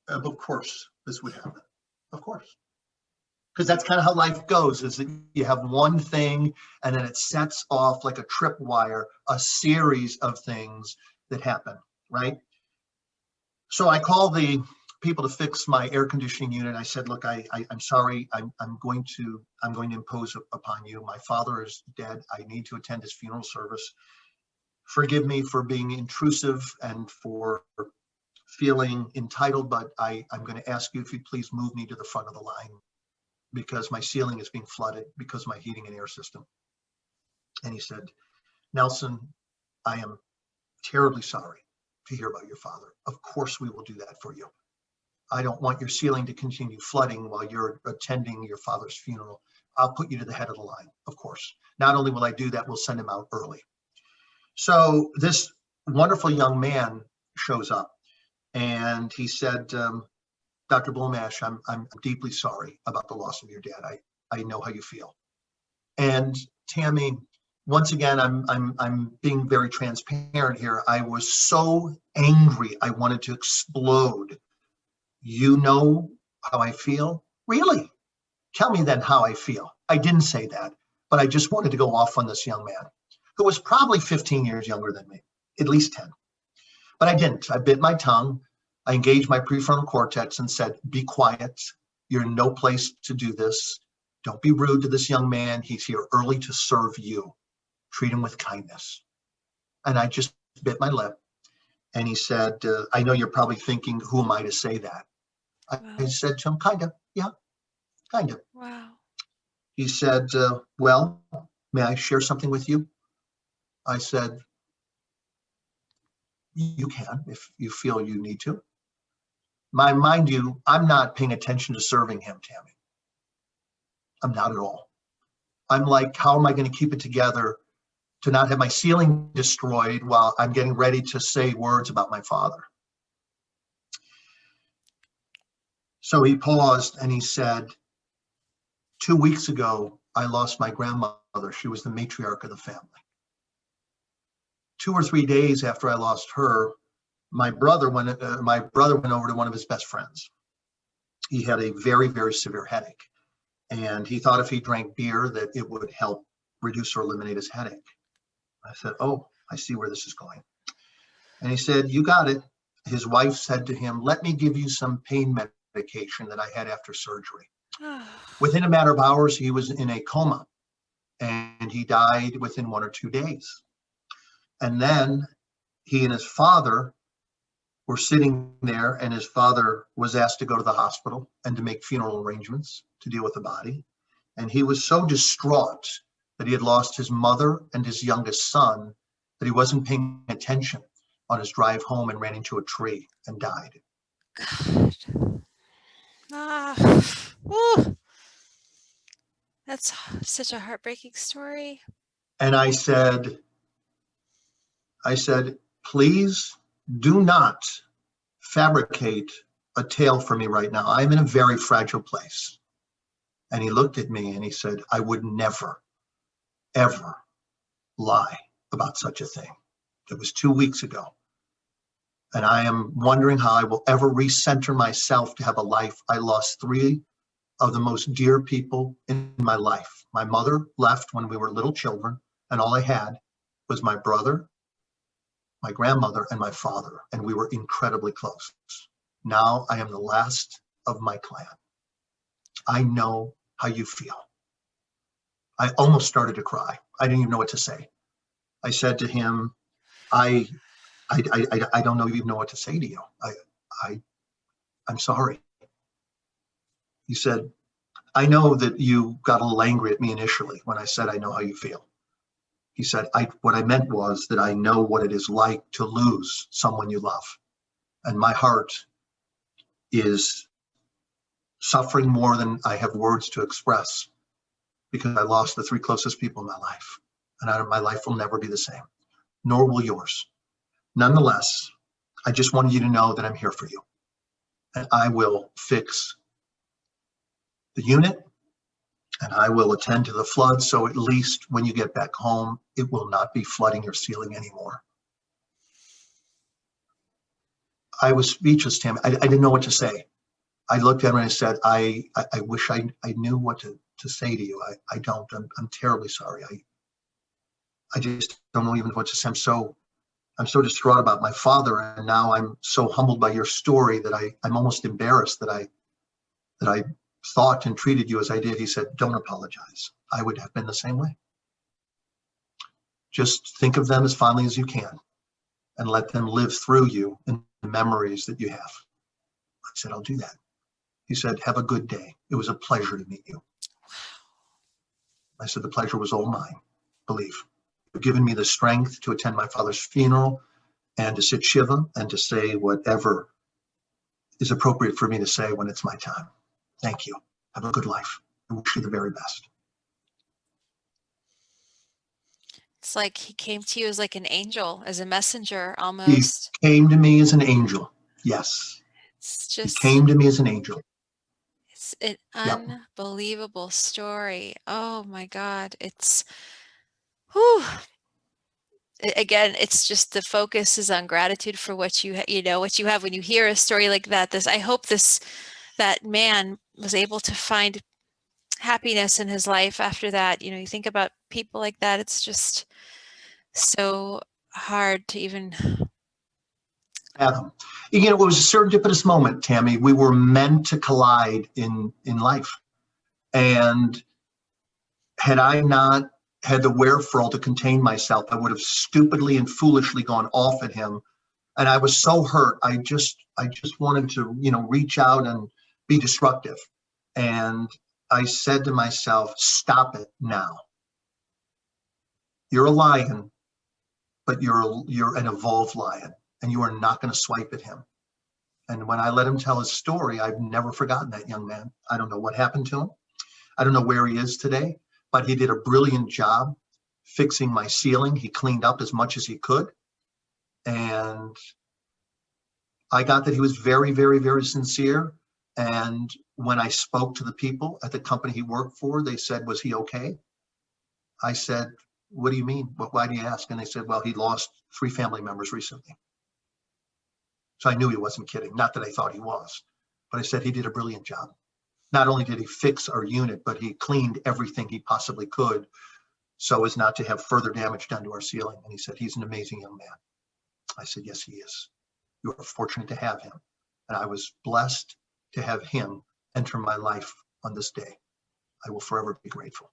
of course this would happen. Of course. Because that's kind of how life goes, is that you have one thing and then it sets off like a tripwire, a series of things that happen, right? So I called the people to fix my air conditioning unit. I said, look, I'm sorry, I'm going to impose upon you. My father is dead. I need to attend his funeral service. Forgive me for being intrusive and for feeling entitled, but I'm going to ask you if you'd please move me to the front of the line because my ceiling is being flooded because of my heating and air system. And he said, Nelson, I am terribly sorry to hear about your father. Of course we will do that for you. I don't want your ceiling to continue flooding while you're attending your father's funeral. I'll put you to the head of the line, of course. Not only will I do that, we'll send him out early. So this wonderful young man shows up and he said, Dr. Bulmash, I'm deeply sorry about the loss of your dad. I know how you feel. And Tami, once again, I'm being very transparent here. I was so angry. I wanted to explode. You know how I feel? Really? Tell me then how I feel. I didn't say that, but I just wanted to go off on this young man who was probably 15 years younger than me, at least 10. But I didn't. I bit my tongue. I engaged my prefrontal cortex and said, be quiet. You're in no place to do this. Don't be rude to this young man. He's here early to serve you. Treat him with kindness. And I just bit my lip. And he said, I know you're probably thinking, who am I to say that? I said to him, kind of, yeah, kind of. Wow. He said, well, may I share something with you? I said, you can if you feel you need to. Mind you, I'm not paying attention to serving him, Tami. I'm not at all. I'm like, how am I going to keep it together to not have my ceiling destroyed while I'm getting ready to say words about my father? So he paused and he said, 2 weeks ago, I lost my grandmother. She was the matriarch of the family. 2 or 3 days after I lost her, my brother went over to one of his best friends. He had a very, very severe headache. And he thought if he drank beer that it would help reduce or eliminate his headache. I said, oh, I see where this is going. And he said, you got it. His wife said to him, let me give you some pain medication that I had after surgery. Within a matter of hours, he was in a coma and he died within 1 or 2 days. And then he and his father were sitting there and his father was asked to go to the hospital and to make funeral arrangements to deal with the body. And he was so distraught that he had lost his mother and his youngest son that he wasn't paying attention on his drive home and ran into a tree and died. God. Ooh. That's such a heartbreaking story. And I said, please do not fabricate a tale for me right now. I'm in a very fragile place. And he looked at me and he said, I would never, ever lie about such a thing. It was 2 weeks ago. And I am wondering how I will ever recenter myself to have a life. I lost 3 of the most dear people in my life. My mother left when we were little children, and all I had was my brother, my grandmother, and my father, and we were incredibly close. Now I am the last of my clan. I know how you feel. I almost started to cry. I didn't even know what to say. I said to him, I don't even know what to say to you. I'm sorry. He said, I know that you got a little angry at me initially when I said, I know how you feel. He said, what I meant was that I know what it is like to lose someone you love. And my heart is suffering more than I have words to express because I lost the 3 closest people in my life. And my life will never be the same, nor will yours. Nonetheless, I just wanted you to know that I'm here for you. And I will fix the unit, and I will attend to the flood, so at least when you get back home, it will not be flooding your ceiling anymore. I was speechless, Tammy. I didn't know what to say. I looked at him and I said, I wish I knew what to say to you. I don't. I'm terribly sorry. I just don't know even what to say. I'm so distraught about my father, and now I'm so humbled by your story that I'm almost embarrassed that I thought and treated you as I did. He said, don't apologize. I would have been the same way. Just think of them as fondly as you can and let them live through you in the memories that you have. I said, I'll do that. He said, have a good day. It was a pleasure to meet you. I said, the pleasure was all mine, believe. You've given me the strength to attend my father's funeral and to sit Shiva and to say whatever is appropriate for me to say when it's my time. Thank you. Have a good life. I wish you the very best. It's like he came to you as like an angel, as a messenger He almost. came to me as an angel. Yes. It's He just, came to me as an angel. it's an Yep. unbelievable story. Oh my God. It's, whew. Again, it's just the focus is on gratitude for what what you have when you hear a story like that. I hope that man was able to find happiness in his life after that. You think about people like that, it's just so hard to even Fathom. It was a serendipitous moment, Tammy. We were meant to collide in life. And had I not had the wherewithal to contain myself, I would have stupidly and foolishly gone off at him. And I was so hurt. I just wanted to, reach out and be destructive. And I said to myself, stop it now. You're a lion, but you're an evolved lion, and you are not going to swipe at him. And when I let him tell his story, I've never forgotten that young man. I don't know what happened to him. I don't know where he is today, but he did a brilliant job fixing my ceiling. He cleaned up as much as he could. And I got that he was very, very, very sincere. And when I spoke to the people at the company he worked for, they said, was he okay? I said, what do you mean? Why do you ask? And they said, well, he lost 3 family members recently. So I knew he wasn't kidding. Not that I thought he was, but I said he did a brilliant job. Not only did he fix our unit, but he cleaned everything he possibly could so as not to have further damage done to our ceiling. And he said, he's an amazing young man. I said, yes, he is. You are fortunate to have him. And I was blessed to have him enter my life on this day. I will forever be grateful.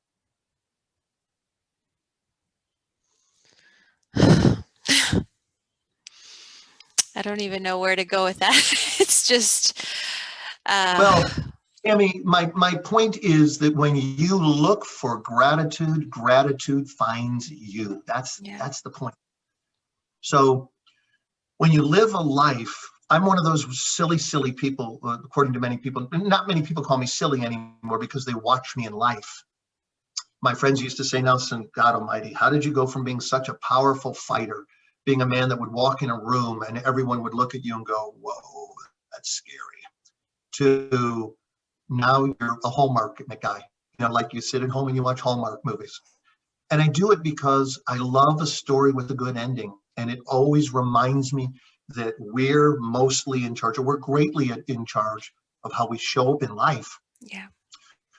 I don't even know where to go with that. It's just well, Tammy, my point is that when you look for gratitude, gratitude finds you. That's the point. So when you live a life, I'm one of those silly people, according to many people. Not many people call me silly anymore because they watch me in life. My friends used to say, Nelson, God Almighty, how did you go from being such a powerful fighter, being a man that would walk in a room and everyone would look at you and go, whoa, that's scary, to now you're a Hallmark guy, like you sit at home and you watch Hallmark movies. And I do it because I love a story with a good ending. And it always reminds me that we're mostly in charge, or we're greatly in charge of how we show up in life. Yeah.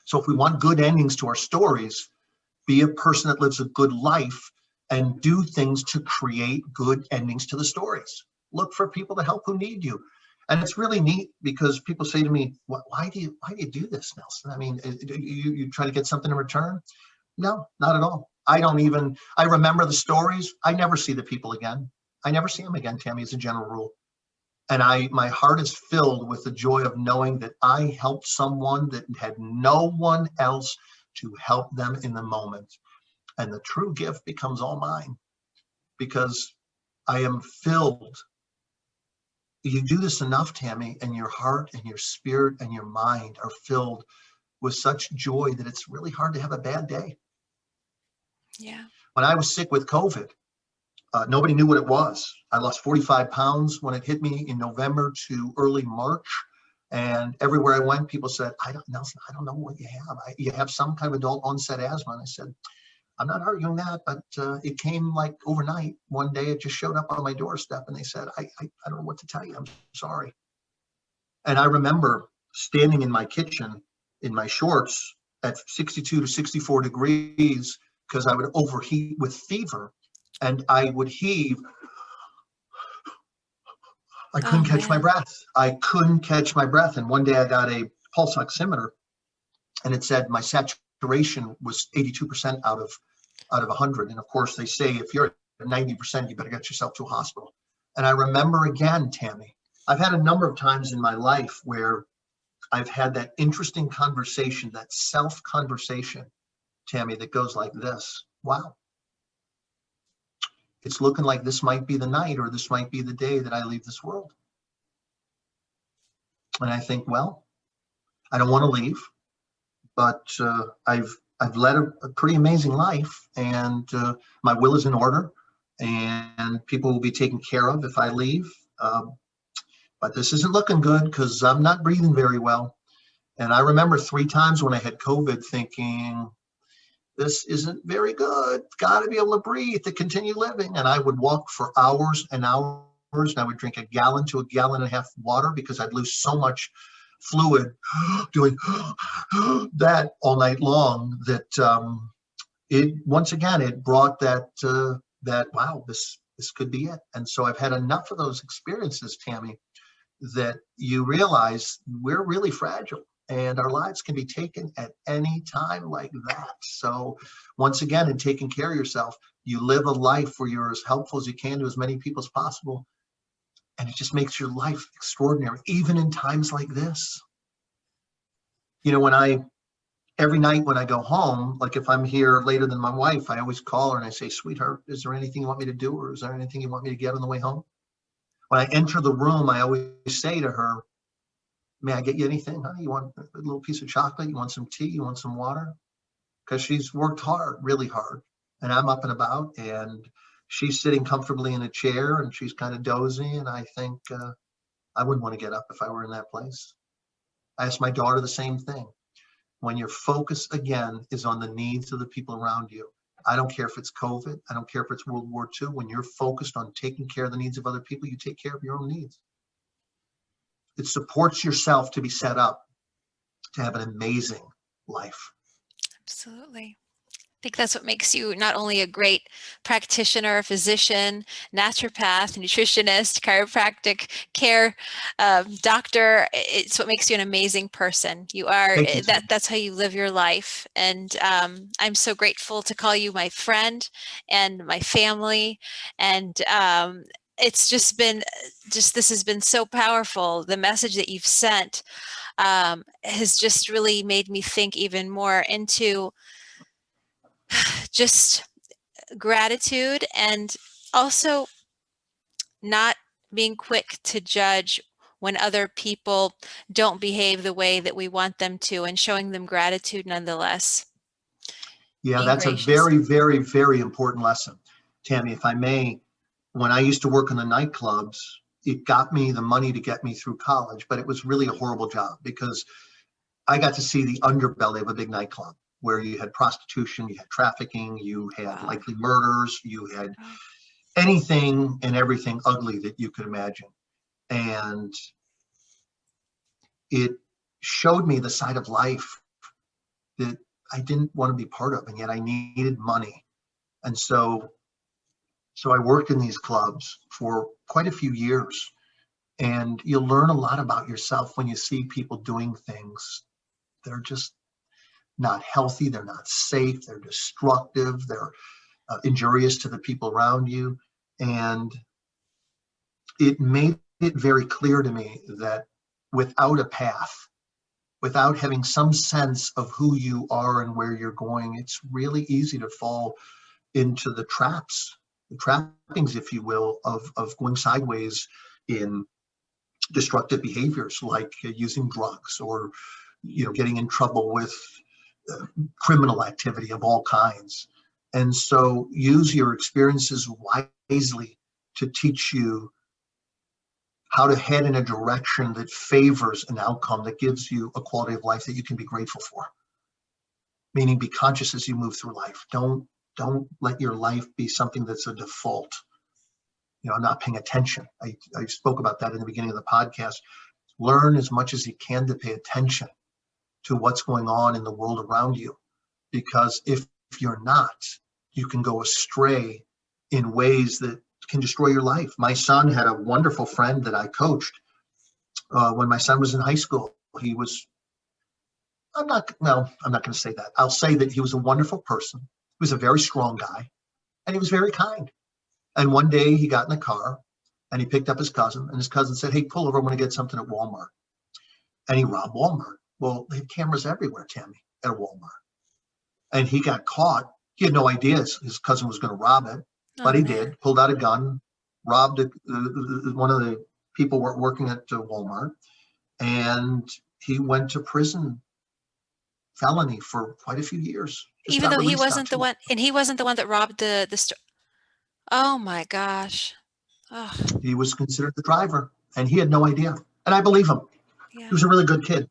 So if we want good endings to our stories, be a person that lives a good life and do things to create good endings to the stories. Look for people to help who need you. And it's really neat because people say to me, why do you do this, Nelson? I mean, you try to get something in return? No, not at all. I remember the stories. I never see the people again. I never see them again, Tami, as a general rule. And my heart is filled with the joy of knowing that I helped someone that had no one else to help them in the moment. And the true gift becomes all mine because I am filled. You do this enough, Tami, and your heart and your spirit and your mind are filled with such joy that it's really hard to have a bad day. Yeah. When I was sick with COVID, nobody knew what it was. I lost 45 pounds when it hit me in November to early March. And everywhere I went, people said, Nelson, I don't know what you have. You have some kind of adult onset asthma. And I said, I'm not arguing that, but it came like overnight. One day it just showed up on my doorstep and they said, I don't know what to tell you. I'm sorry. And I remember standing in my kitchen in my shorts at 62 to 64 degrees because I would overheat with fever and I would heave. I couldn't catch my breath. I couldn't catch my breath. And one day I got a pulse oximeter and it said my saturation was 82% out of 100. And of course they say, if you're at 90%, you better get yourself to a hospital. And I remember again, Tami, I've had a number of times in my life where I've had that interesting conversation, that self-conversation, Tami, that goes like this. Wow. It's looking like this might be the night or this might be the day that I leave this world. And I think, well, I don't want to leave, but I've led a pretty amazing life and my will is in order and people will be taken care of if I leave. But this isn't looking good because I'm not breathing very well. And I remember 3 times when I had COVID thinking, this isn't very good. Got to be able to breathe to continue living. And I would walk for hours and hours and I would drink 1 gallon to 1.5 gallons water because I'd lose so much fluid doing that all night long that it brought that wow, this could be it. And so I've had enough of those experiences, Tami, that you realize we're really fragile and our lives can be taken at any time like that. So once again, in taking care of yourself, you live a life where you're as helpful as you can to as many people as possible. And it just makes your life extraordinary, even in times like this. You know, every night when I go home, like if I'm here later than my wife, I always call her and I say, sweetheart, is there anything you want me to do? Or is there anything you want me to get on the way home? When I enter the room, I always say to her, may I get you anything, honey? You want a little piece of chocolate? You want some tea? You want some water? Because she's worked hard, really hard. And I'm up and about and she's sitting comfortably in a chair and she's kind of dozy. And I think I wouldn't want to get up if I were in that place. I asked my daughter the same thing. When your focus, again, is on the needs of the people around you, I don't care if it's COVID. I don't care if it's World War II. When you're focused on taking care of the needs of other people, you take care of your own needs. It supports yourself to be set up to have an amazing life. Absolutely. I think that's what makes you not only a great practitioner, physician, naturopath, nutritionist, chiropractic care doctor. It's what makes you an amazing person. You are that's how you live your life. And I'm so grateful to call you my friend and my family. And it's just been this has been so powerful. The message that you've sent has just really made me think even more into just gratitude and also not being quick to judge when other people don't behave the way that we want them to and showing them gratitude nonetheless. Yeah, that's a very, very, very important lesson. Tami, if I may, when I used to work in the nightclubs, it got me the money to get me through college, but it was really a horrible job because I got to see the underbelly of a big nightclub where you had prostitution, you had trafficking, you had likely murders, anything and everything ugly that you could imagine. And it showed me the side of life that I didn't want to be part of, and yet I needed money. And so I worked in these clubs for quite a few years, and you learn a lot about yourself when you see people doing things. They're just not healthy, they're not safe, they're destructive, they're injurious to the people around you. And it made it very clear to me that without a path, without having some sense of who you are and where you're going, it's really easy to fall into the trappings, if you will, of going sideways in destructive behaviors like using drugs, or getting in trouble with criminal activity of all kinds. And so use your experiences wisely to teach you how to head in a direction that favors an outcome that gives you a quality of life that you can be grateful for. Meaning, be conscious as you move through life. Don't let your life be something that's a default. I'm not paying attention. I spoke about that in the beginning of the podcast. Learn as much as you can to pay attention to what's going on in the world around you. Because if you're not, you can go astray in ways that can destroy your life. My son had a wonderful friend that I coached when my son was in high school. I'm not going to say that. I'll say that he was a wonderful person. He was a very strong guy, and he was very kind. And one day he got in the car and he picked up his cousin, and his cousin said, "Hey, pull over, I'm going to get something at Walmart." And he robbed Walmart. Well, they have cameras everywhere, Tammy, at Walmart. And he got caught. He had no idea his cousin was going to rob it, but he did. Pulled out a gun, robbed one of the people working at Walmart, and he went to prison, felony, for quite a few years. Even though he wasn't the one, and he wasn't the one that robbed the store. Oh my gosh. Oh. He was considered the driver, and he had no idea. And I believe him. Yeah. He was a really good kid.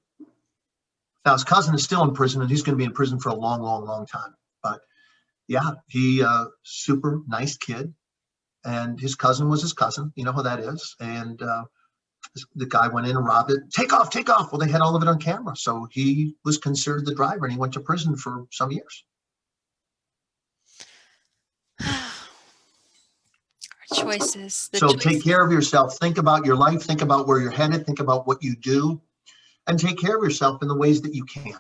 Now his cousin is still in prison, and he's going to be in prison for a long, long, long time. But yeah, he super nice kid, and his cousin was his cousin. You know how that is. And the guy went in and robbed it. Take off, take off. Well, they had all of it on camera, so he was considered the driver, and he went to prison for some years. Choices. So take care of yourself. Think about your life. Think about where you're headed. Think about what you do, and take care of yourself in the ways that you can.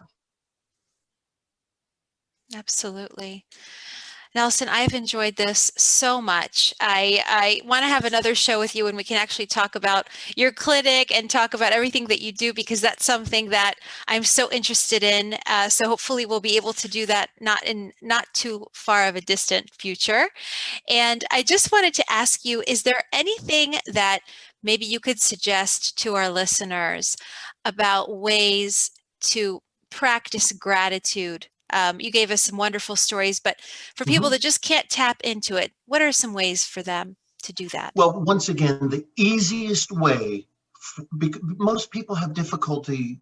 Absolutely. Nelson, I've enjoyed this so much. I want to have another show with you and we can actually talk about your clinic and talk about everything that you do, because that's something that I'm so interested in. So hopefully we'll be able to do that not too far of a distant future. And I just wanted to ask you, is there anything that maybe you could suggest to our listeners about ways to practice gratitude? You gave us some wonderful stories, but for people that just can't tap into it, what are some ways for them to do that? Well, once again, the easiest way, most people have difficulty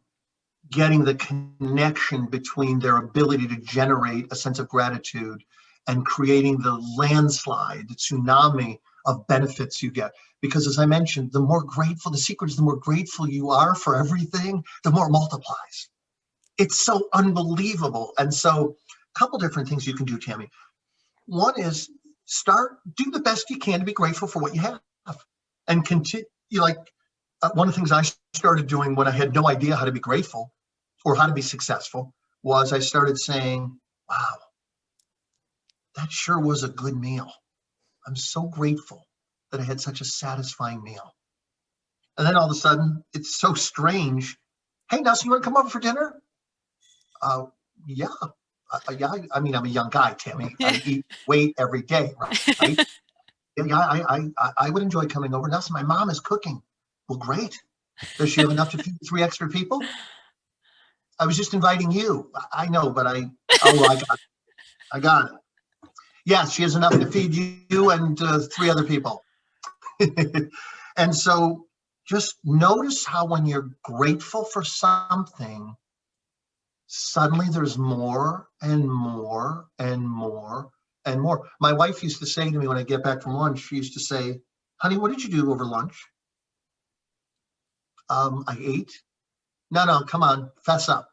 getting the connection between their ability to generate a sense of gratitude and creating the landslide, the tsunami of benefits you get. Because as I mentioned, the secret is the more grateful you are for everything, the more it multiplies. It's so unbelievable. And so a couple different things you can do, Tammy. One is do the best you can to be grateful for what you have, and continue. One of the things I started doing when I had no idea how to be grateful or how to be successful was I started saying, wow, that sure was a good meal. I'm so grateful that I had such a satisfying meal. And then all of a sudden, it's so strange. Hey, Nelson, you want to come over for dinner? Yeah. I mean, I'm a young guy, Tammy. I eat every day, right? Yeah, I would enjoy coming over. Nelson, my mom is cooking. Well, great. Does she have enough to feed 3 extra people? I was just inviting you. I know, but I got it. Yes, she has enough to feed you and 3 other people. And so just notice how when you're grateful for something, suddenly there's more and more and more and more. My wife used to say to me when I get back from lunch, she used to say, honey, what did you do over lunch? I ate. No, come on, fess up.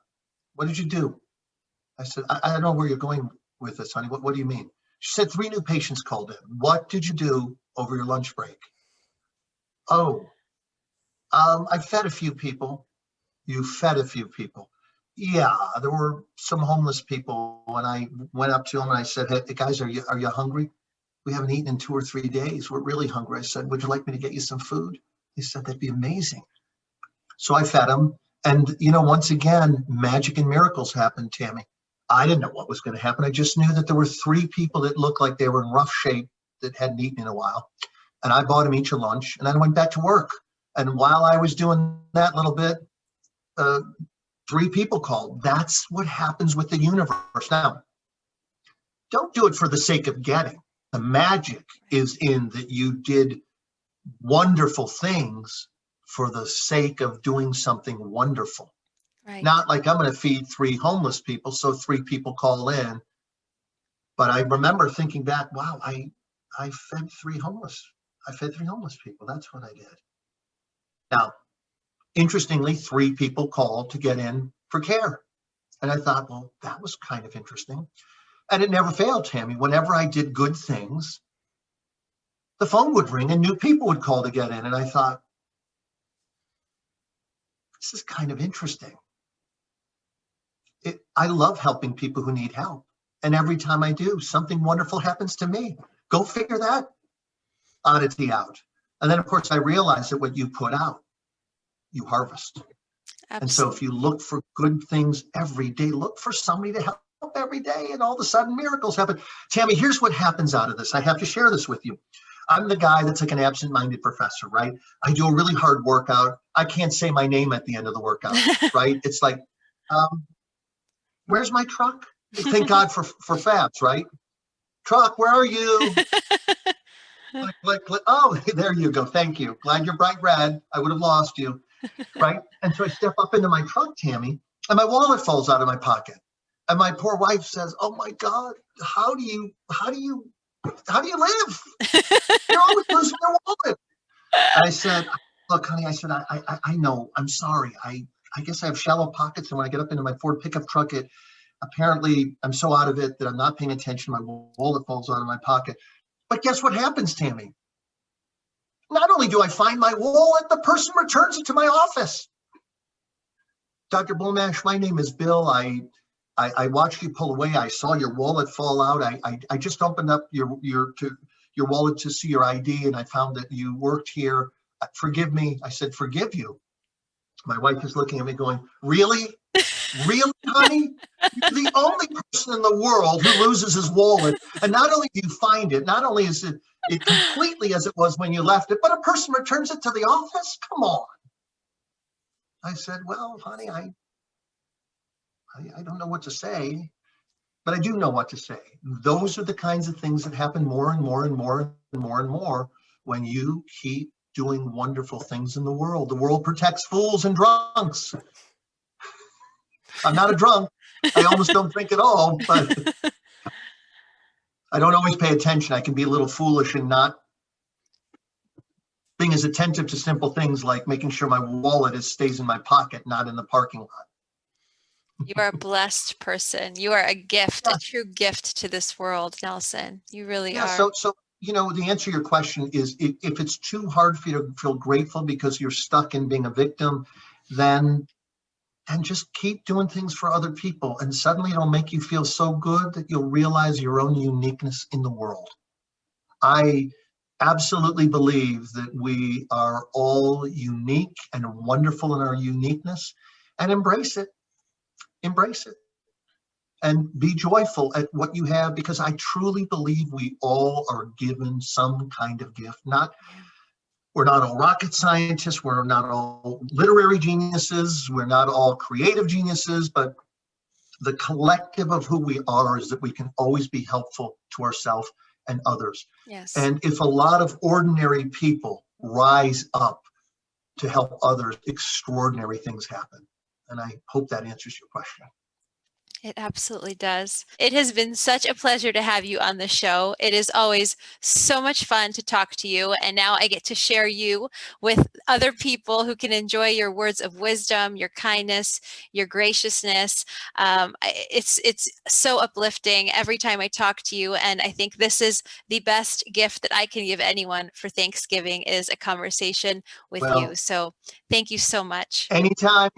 What did you do? I said, I don't know where you're going with this, honey. What do you mean? She said, 3 new patients called in. What did you do over your lunch break? Oh, I fed a few people. You fed a few people. Yeah, there were some homeless people. When I went up to them and I said, hey, guys, are you hungry? We haven't eaten in 2 or 3 days. We're really hungry. I said, would you like me to get you some food? They said, that'd be amazing. So I fed them. And, once again, magic and miracles happened, Tammy. I didn't know what was going to happen. I just knew that there were 3 people that looked like they were in rough shape that hadn't eaten in a while. And I bought them each a lunch, and then I went back to work. And while I was doing that little bit, 3 people called. That's what happens with the universe. Now, don't do it for the sake of getting. The magic is in that you did wonderful things for the sake of doing something wonderful. Right. Not like I'm going to feed 3 homeless people, so 3 people call in. But I remember thinking back, wow, I fed 3 homeless. I fed 3 homeless people. That's what I did. Now, interestingly, 3 people called to get in for care. And I thought, well, that was kind of interesting. And it never failed, Tammy. Whenever I did good things, the phone would ring and new people would call to get in. And I thought, this is kind of interesting. I love helping people who need help. And every time I do, something wonderful happens to me. Go figure that oddity out. And then, of course, I realized that what you put out, you harvest. Absolutely. And so if you look for good things every day, look for somebody to help every day, and all of a sudden miracles happen. Tammy, here's what happens out of this. I have to share this with you. I'm the guy that's like an absent-minded professor, right? I do a really hard workout. I can't say my name at the end of the workout, right? It's like, where's my truck? Thank God for fabs, right? Truck, where are you? Click. Oh, there you go. Thank you. Glad you're bright red. I would have lost you, right? And so I step up into my truck, Tammy, and my wallet falls out of my pocket. And my poor wife says, "Oh my God, how do you live? You're always losing your wallet." And I said, "Look, honey," I said, I know. I'm sorry. I guess I have shallow pockets, and when I get up into my Ford pickup truck, apparently I'm so out of it that I'm not paying attention. My wallet falls out of my pocket. But guess what happens, Tammy? Not only do I find my wallet, the person returns it to my office. Dr. Bulmash, my name is Bill. I watched you pull away. I saw your wallet fall out. I just opened up your wallet to see your ID, and I found that you worked here. Forgive me. I said, forgive you. My wife is looking at me going, really? Really, honey? You're the only person in the world who loses his wallet. And not only do you find it, not only is it completely as it was when you left it, but a person returns it to the office? Come on. I said, well, honey, I don't know what to say, but I do know what to say. Those are the kinds of things that happen more and more and more and more and more when you keep doing wonderful things in the world. The world protects fools and drunks. I'm not a drunk. I almost don't drink at all, but I don't always pay attention. I can be a little foolish and not being as attentive to simple things like making sure my wallet stays in my pocket, not in the parking lot. You are a blessed person. You are a gift, a true gift to this world, Nelson. You really are. So the answer to your question is if it's too hard for you to feel grateful because you're stuck in being a victim, then just keep doing things for other people. And suddenly it'll make you feel so good that you'll realize your own uniqueness in the world. I absolutely believe that we are all unique and wonderful in our uniqueness, and embrace it. Embrace it and be joyful at what you have, because I truly believe we all are given some kind of gift. We're not all rocket scientists. We're not all literary geniuses. We're not all creative geniuses, but the collective of who we are is that we can always be helpful to ourselves and others. Yes. And if a lot of ordinary people rise up to help others, extraordinary things happen. And I hope that answers your question. It absolutely does. It has been such a pleasure to have you on the show. It is always so much fun to talk to you. And now I get to share you with other people who can enjoy your words of wisdom, your kindness, your graciousness. It's so uplifting every time I talk to you. And I think this is the best gift that I can give anyone for Thanksgiving is a conversation with you. Well, So thank you so much. anytime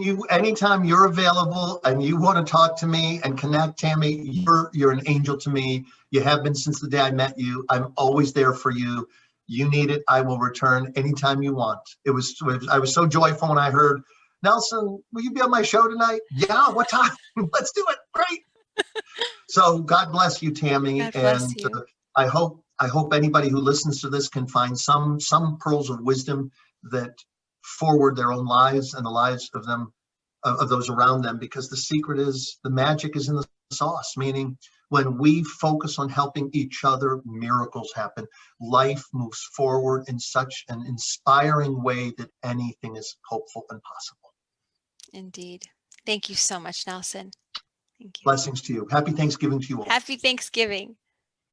you're available and you want to talk to me and connect, Tammy, you're an angel to me. You have been since the day I met you. I'm always there for you. You need it, I will return anytime you want. I was so joyful when I heard, Nelson, will you be on my show tonight? Yeah, what time? Let's do it. Great. So God bless you, Tammy, God bless and you. I hope anybody who listens to this can find some pearls of wisdom that forward their own lives and the lives of those around them, because the magic is in the sauce, meaning when we focus on helping each other, miracles happen. Life moves forward in such an inspiring way that anything is hopeful and possible. Indeed. Thank you so much, Nelson. Thank you. Blessings to you. Happy Thanksgiving to you all. Happy Thanksgiving.